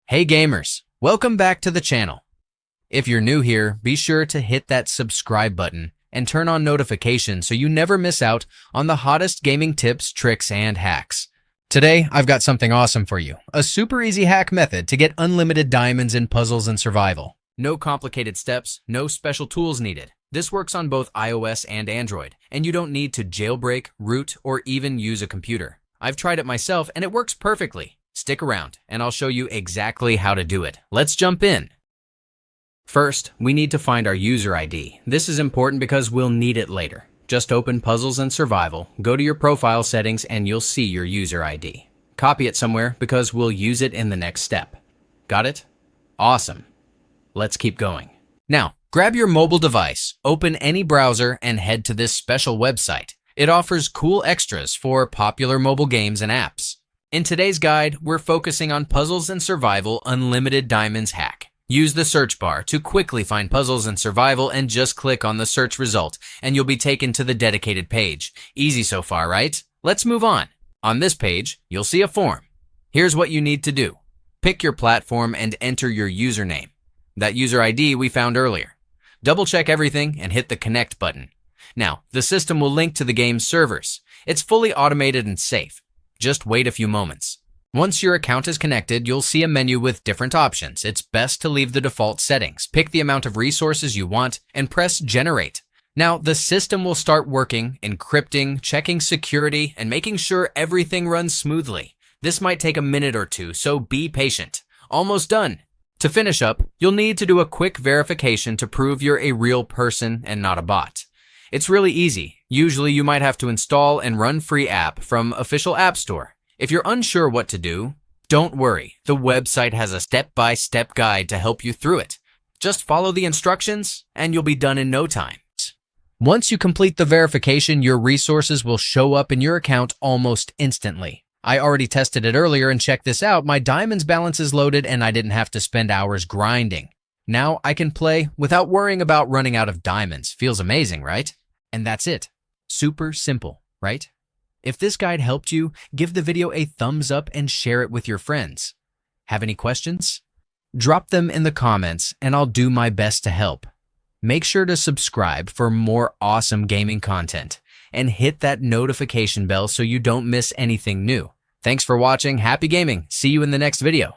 Hey gamers, welcome back to the channel. If you're new here, be sure to hit that subscribe button and turn on notifications so you never miss out on the hottest gaming tips, tricks, and hacks. Today, I've got something awesome for you, a super easy hack method to get unlimited diamonds in puzzles and survival. No complicated steps, no special tools needed. This works on both iOS and Android, and you don't need to jailbreak, root, or even use a computer. I've tried it myself and it works perfectly. Stick around, and I'll show you exactly how to do it. Let's jump in. First, we need to find our user ID. This is important because we'll need it later. Just open Puzzles and Survival, go to your profile settings, and you'll see your user ID. Copy it somewhere because we'll use it in the next step. Got it? Awesome. Let's keep going. Now, grab your mobile device, open any browser, and head to this special website. It offers cool extras for popular mobile games and apps. In today's guide, we're focusing on Puzzles and Survival Unlimited Diamonds Hack. Use the search bar to quickly find Puzzles and Survival and just click on the search result, and you'll be taken to the dedicated page. Easy so far, right? Let's move on. On this page, you'll see a form. Here's what you need to do. Pick your platform and enter your username, that user ID we found earlier. Double-check everything and hit the Connect button. Now, the system will link to the game's servers. It's fully automated and safe. Just wait a few moments. Once your account is connected, you'll see a menu with different options. It's best to leave the default settings, pick the amount of resources you want, and press Generate. Now, the system will start working, encrypting, checking security, and making sure everything runs smoothly. This might take a minute or two, so be patient. Almost done. To finish up, you'll need to do a quick verification to prove you're a real person and not a bot. It's really easy. Usually you might have to install and run free app from official app store. If you're unsure what to do, don't worry. The website has a step-by-step guide to help you through it. Just follow the instructions and you'll be done in no time. Once you complete the verification, your resources will show up in your account almost instantly. I already tested it earlier and check this out. My diamonds balance is loaded and I didn't have to spend hours grinding. Now I can play without worrying about running out of diamonds. Feels amazing, right? And that's it. Super simple, right? If this guide helped you, give the video a thumbs up and share it with your friends. Have any questions? Drop them in the comments and I'll do my best to help. Make sure to subscribe for more awesome gaming content and hit that notification bell so you don't miss anything new. Thanks for watching. Happy gaming. See you in the next video.